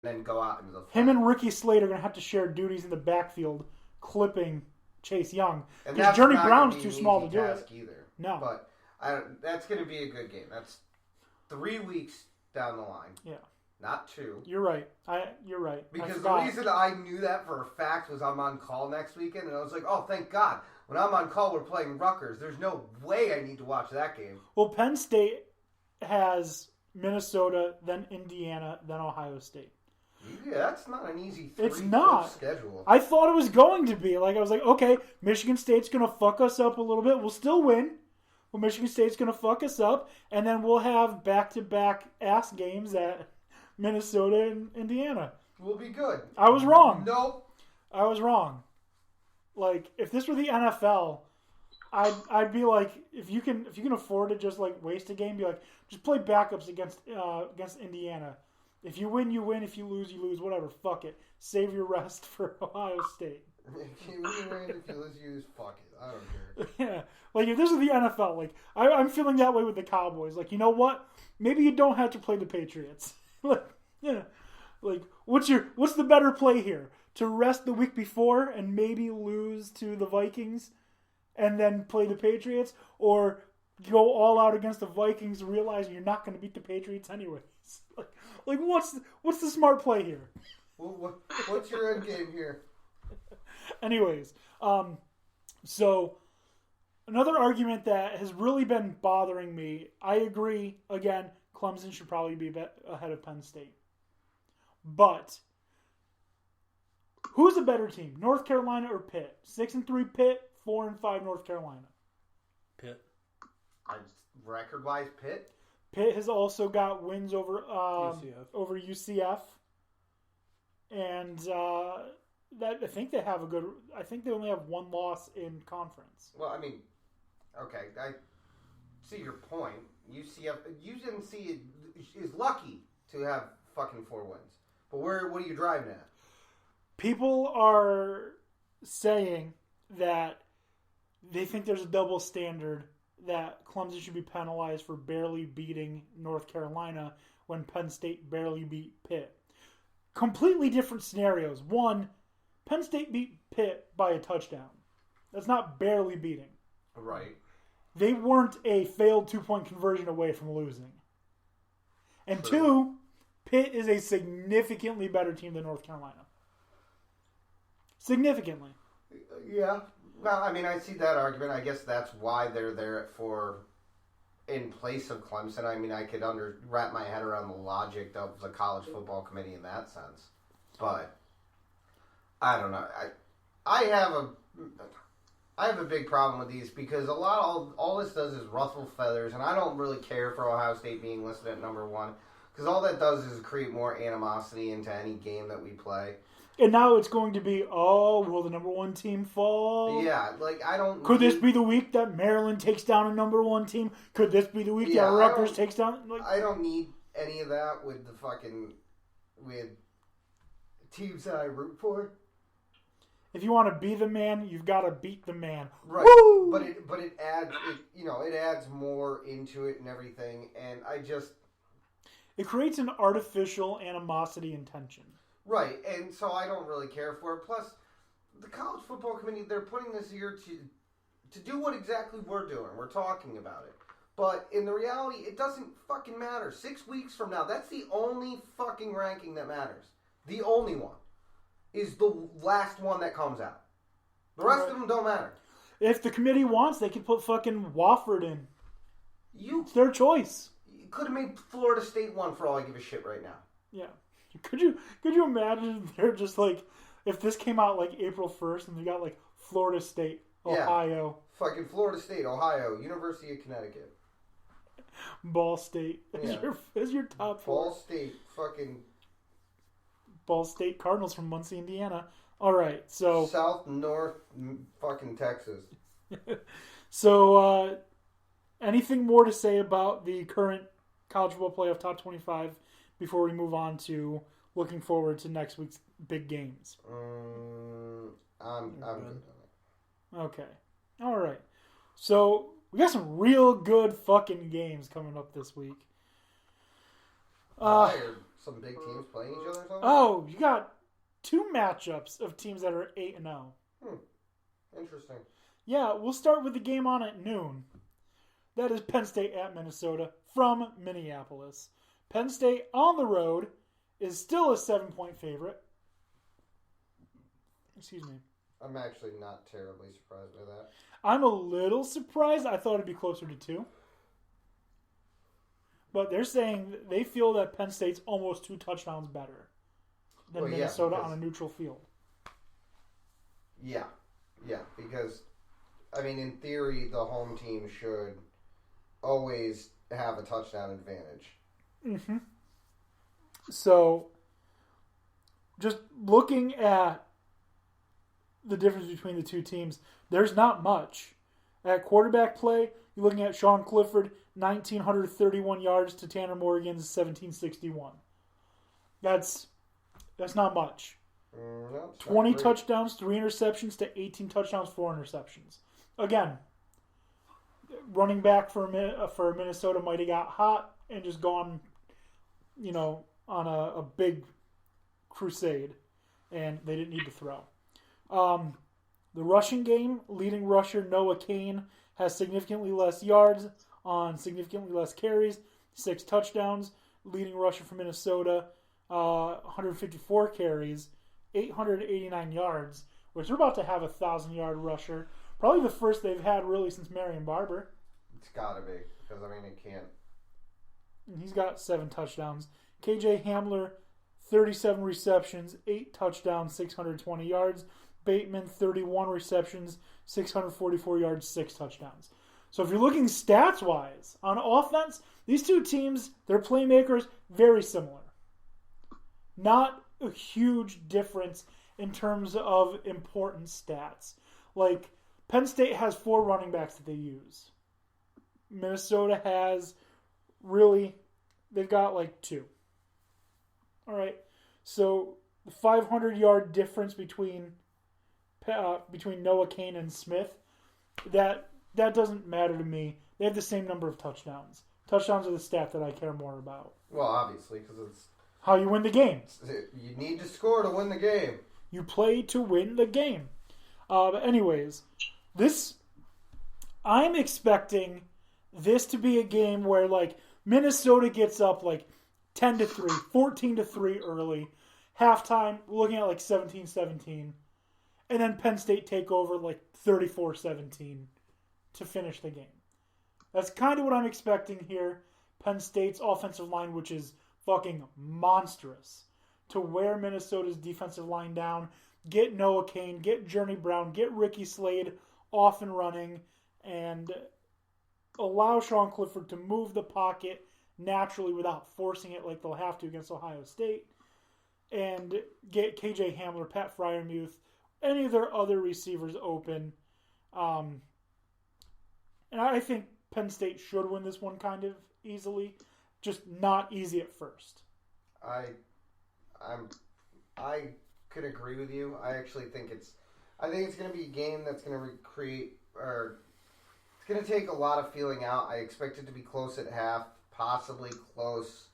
then go out into the field. Him and Ricky Slade are going to have to share duties in the backfield, clipping Chase Young. And Because Journey Brown's too small to do it. Either. No. But that's going to be a good game. That's 3 weeks down the line. Yeah. Not 2. You're right. You're right. Because the reason I knew that for a fact was I'm on call next weekend, and I was like, oh, thank God. When I'm on call, we're playing Rutgers. There's no way I need to watch that game. Well, Penn State has Minnesota, then Indiana, then Ohio State. Yeah, that's not an easy It's not. schedule. I thought it was going to be. Like, I was like, okay, Michigan State's going to fuck us up a little bit. We'll still win. Well, Michigan State's going to fuck us up, and then we'll have back-to-back ass games at Minnesota and Indiana. We'll be good. I was wrong. Nope. I was wrong. Like, if this were the NFL, I'd be like, if you can afford to just like waste a game, be like, just play backups against Indiana. If you win, you win. If you lose, you lose. Whatever. Fuck it. Save your rest for Ohio State. If you win, if you lose, you lose. Fuck it. I don't care. Yeah. Like, if this is the NFL, like, I'm feeling that way with the Cowboys. Like, you know what? Maybe you don't have to play the Patriots. Like, yeah. Like, what's the better play here? To rest the week before and maybe lose to the Vikings and then play the Patriots? Or go all out against the Vikings realizing you're not going to beat the Patriots anyways? Like what's the smart play here? What's your end game here? Anyways, so another argument that has really been bothering me, I agree, again, Clemson should probably be ahead of Penn State. But who's a better team, North Carolina or Pitt? 6-3 Pitt, 4-5 North Carolina. Pitt. Record-wise, Pitt? Pitt has also got wins over UCF. And that I think they have I think they only have one loss in conference. Well, I mean, okay, I see your point. UNC is lucky to have fucking 4 wins. But what are you driving at? People are saying that they think there's a double standard, that Clemson should be penalized for barely beating North Carolina when Penn State barely beat Pitt. Completely different scenarios. One, Penn State beat Pitt by a touchdown. That's not barely beating. Right. They weren't a failed 2-point conversion away from losing. And True. 2, Pitt is a significantly better team than North Carolina. Significantly. Yeah. Well, I mean, I see that argument. I guess that's why they're there in place of Clemson. I mean, I could wrap my head around the logic of the college football committee in that sense. But I don't know. I have a big problem with these because all this does is ruffle feathers, and I don't really care for Ohio State being listed at number 1 because all that does is create more animosity into any game that we play. And now it's going to be, will the number 1 team fall? Yeah, like I don't. Could this be the week that Maryland takes down a number 1 team? Could this be the week that Rutgers takes down? I don't need any of that with teams that I root for. If you want to be the man, you've got to beat the man. Right. Woo! But it adds more into it and everything, and it creates an artificial animosity and tension. Right, and so I don't really care for it. Plus, the college football committee, they're putting this here to do what exactly we're doing. We're talking about it. But in the reality, it doesn't fucking matter. 6 weeks from now, that's the only fucking ranking that matters. The only one is the last one that comes out. The rest of them don't matter. If the committee wants, they could put fucking Wofford in. It's their choice. You could have made Florida State one for all I give a shit right now. Yeah. Could you imagine they're just like, if this came out like April 1st and they got like Florida State, Ohio. Yeah. Fucking Florida State, Ohio, University of Connecticut. Ball State is your top 4. Ball State, fucking... Ball State Cardinals from Muncie, Indiana. All right, so... South, North, fucking Texas. So, anything more to say about the current College Football Playoff Top 25 before we move on to looking forward to next week's big games? I'm good. Okay. All right. So, we got some real good fucking games coming up this week. some big teams playing each other or something? Oh, you got 2 matchups of teams that are 8-0. Interesting. Yeah, we'll start with the game on at noon. That is Penn State at Minnesota from Minneapolis. Penn State on the road is still a 7-point favorite. Excuse me. I'm actually not terribly surprised by that. I'm a little surprised. I thought it'd be closer to 2. But they're saying they feel that Penn State's almost 2 touchdowns better than Minnesota on a neutral field. Yeah, because, I mean, in theory, the home team should always have a touchdown advantage. Mm-hmm. So, just looking at the difference between the 2 teams, there's not much. At quarterback play, you're looking at Sean Clifford, 1,931 yards to Tanner Morgan's 1,761. That's not much. No, 20 touchdowns, 3 interceptions to 18 touchdowns, 4 interceptions. Again, running back for Minnesota might have got hot and just gone, on a big crusade, and they didn't need to throw. The rushing game, leading rusher Noah Cain has significantly less yards on significantly less carries, 6 touchdowns. Leading rusher for Minnesota, 154 carries, 889 yards, which they're about to have a 1,000-yard rusher. Probably the first they've had really since Marion Barber. It's got to be, because, I mean, it can't. And he's got 7 touchdowns. KJ Hamler, 37 receptions, 8 touchdowns, 620 yards. Bateman, 31 receptions, 644 yards, 6 touchdowns. So if you're looking stats-wise, on offense, these 2 teams, their playmakers, very similar. Not a huge difference in terms of important stats. Like, Penn State has 4 running backs that they use. Minnesota has, really, they've got like 2. All right, so the 500-yard difference between Noah Cain and Smith, that doesn't matter to me. They have the same number of touchdowns. Touchdowns are the stat that I care more about. Well, obviously, because it's how you win the game. You need to score to win the game. You play to win the game. But anyways, I'm expecting this to be a game where like Minnesota gets up like 10-3, 14-3 early. Halftime, we're looking at like 17-17. And then Penn State take over like 34-17 to finish the game. That's kind of what I'm expecting here. Penn State's offensive line, which is fucking monstrous, to wear Minnesota's defensive line down, get Noah Cain, get Journey Brown, get Ricky Slade off and running, and allow Sean Clifford to move the pocket naturally without forcing it like they'll have to against Ohio State, and get KJ Hamler, Pat Freiermuth, any of their other receivers open. And I think Penn State should win this one kind of easily, just not easy at first. I could agree with you. I actually think it's going to be a game that's going to it's going to take a lot of feeling out. I expect it to be close at half, possibly close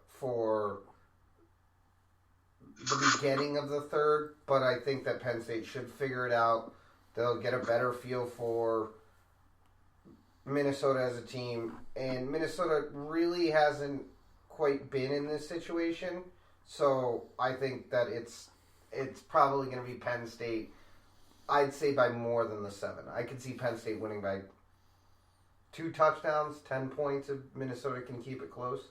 for the beginning of the third, but I think that Penn State should figure it out. They'll get a better feel for Minnesota as a team, and Minnesota really hasn't quite been in this situation, so I think that it's probably going to be Penn State, I'd say by more than the 7. I could see Penn State winning by 2 touchdowns, 10 points if Minnesota can keep it close.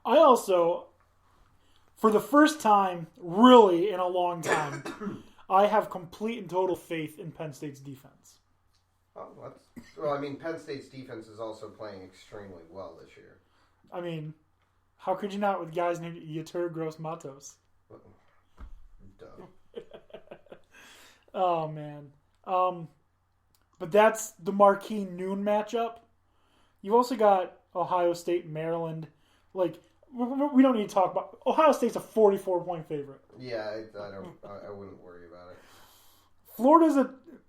I also, for the first time, really in a long time, I have complete and total faith in Penn State's defense. Oh, well, I mean, Penn State's defense is also playing extremely well this year. I mean, how could you not with guys named Yetur Gross-Matos? Duh. Oh, man. But that's the marquee noon matchup. You've also got Ohio State, Maryland. Like, we don't need to talk about... Ohio State's a 44-point favorite. Yeah, I wouldn't worry about it.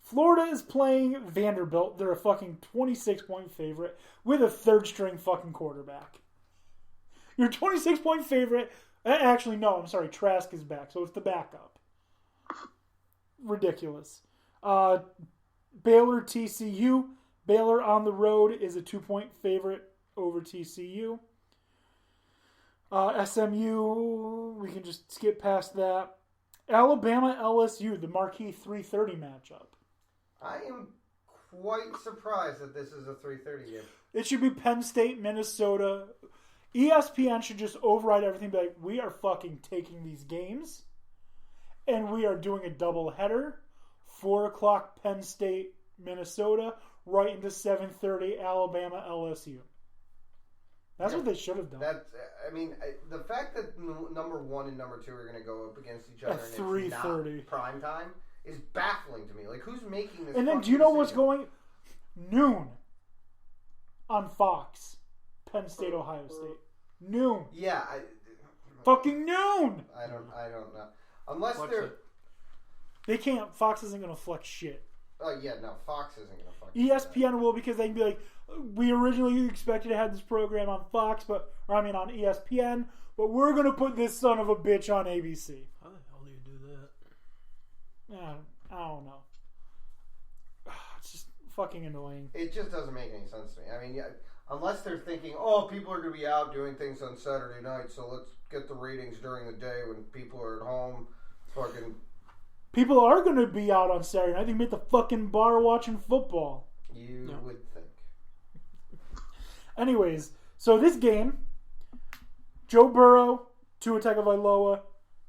Florida is playing Vanderbilt. They're a fucking 26-point favorite with a third-string fucking quarterback. You're a 26-point favorite. Actually, no, I'm sorry. Trask is back, so it's the backup. Ridiculous. Baylor TCU. Baylor on the road is a 2-point favorite over TCU. SMU, we can just skip past that. Alabama LSU, the marquee 3:30 matchup. I am quite surprised that this is a 3:30 game. It should be Penn State, Minnesota. ESPN should just override everything. Be like, we are fucking taking these games, and we are doing a doubleheader. 4 o'clock Penn State, Minnesota, right into 7:30 Alabama LSU. That's what they should have done. The fact that number 1 and number 2 are going to go up against each other At and 3:30 it's not prime time is baffling to me. Like, who's making this? And then, do you know what's going? Noon on Fox. Penn State, Ohio State. Noon. Yeah, Fucking noon. I don't know. Unless they can't. Fox isn't going to flex shit. Oh yeah, no. Fox isn't going to fuck. ESPN will, because they can be like, we originally expected to have this program on Fox, on ESPN, but we're going to put this son of a bitch on ABC. How the hell do you do that? I don't know. It's just fucking annoying. It just doesn't make any sense to me. I mean, yeah, unless they're thinking, oh, people are going to be out doing things on Saturday night, so let's get the ratings during the day when people are at home. Fucking. People are going to be out on Saturday night. They can be at the fucking bar watching football. You would think. Anyways, so this game, Joe Burrow, Tua Tagovailoa,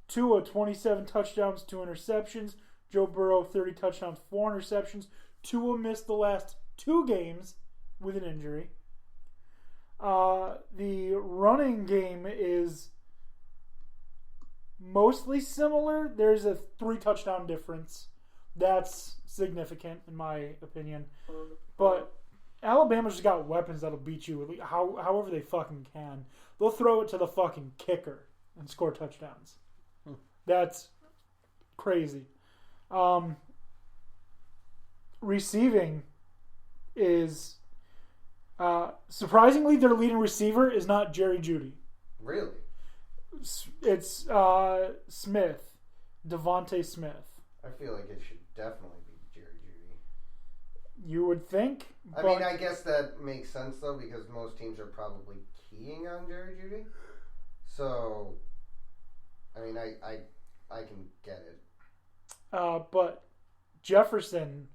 Tua 27 touchdowns, 2 interceptions. Joe Burrow 30 touchdowns, 4 interceptions. Tua missed the last 2 games with an injury. The running game is mostly similar. There's a 3 touchdown difference. That's significant in my opinion. But Alabama's just got weapons that'll beat you however they fucking can. They'll throw it to the fucking kicker and score touchdowns. That's crazy. Receiving is surprisingly their leading receiver is not Jerry Jeudy. Really? It's Smith, Devontae Smith. I feel like it should definitely be Jerry Jeudy. You would think. I mean, I guess that makes sense though, because most teams are probably keying on Jerry Jeudy. So, I mean, I can get it. But Justin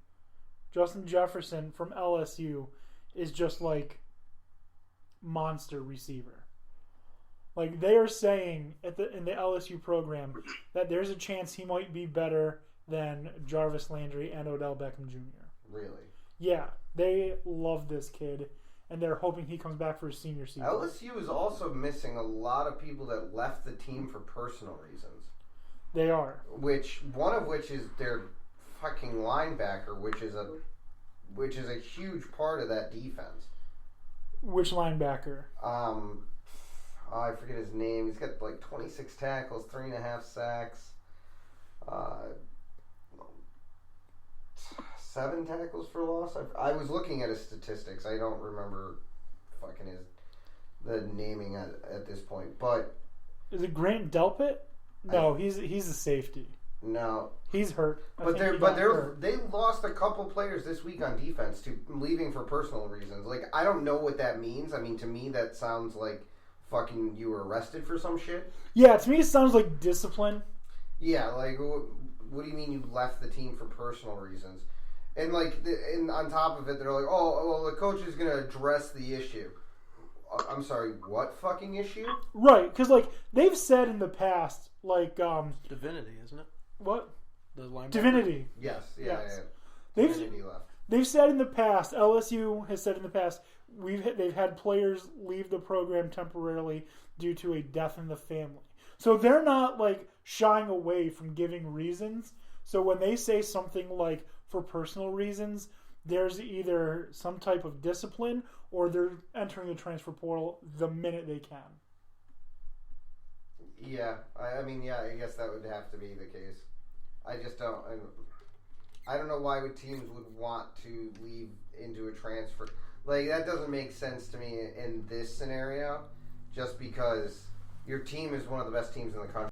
Jefferson from LSU is just like monster receiver. Like, they are saying in the LSU program that there's a chance he might be better than Jarvis Landry and Odell Beckham Jr. Really? Yeah, they love this kid, and they're hoping he comes back for his senior season. LSU is also missing a lot of people that left the team for personal reasons. They are. One of which is their fucking linebacker, which is a huge part of that defense. Which linebacker? I forget his name. He's got like 26 tackles, 3.5 sacks, 7 tackles for loss. I was looking at his statistics. I don't remember fucking the naming at this point. But is it Grant Delpit? No, he's a safety. No, he's hurt. They lost a couple players this week on defense to leaving for personal reasons. Like, I don't know what that means. I mean, to me that sounds like fucking you were arrested for some shit. Yeah, to me it sounds like discipline. Yeah, like what do you mean you left the team for personal reasons? And like, and on top of it, they're like, oh, well, the coach is going to address the issue. I'm sorry, what fucking issue? Right, because like they've said in the past, like Divinity, isn't it? What? The linebacker? Divinity. Yes. Divinity left. They've said in the past, LSU has said in the past, they've had players leave the program temporarily due to a death in the family. So they're not like shying away from giving reasons. So when they say something like for personal reasons, there's either some type of discipline or they're entering the transfer portal the minute they can. Yeah, I mean, I guess that would have to be the case. I just don't. I don't know why teams would want to leave into a transfer. Like, that doesn't make sense to me in this scenario. just because your team is one of the best teams in the country.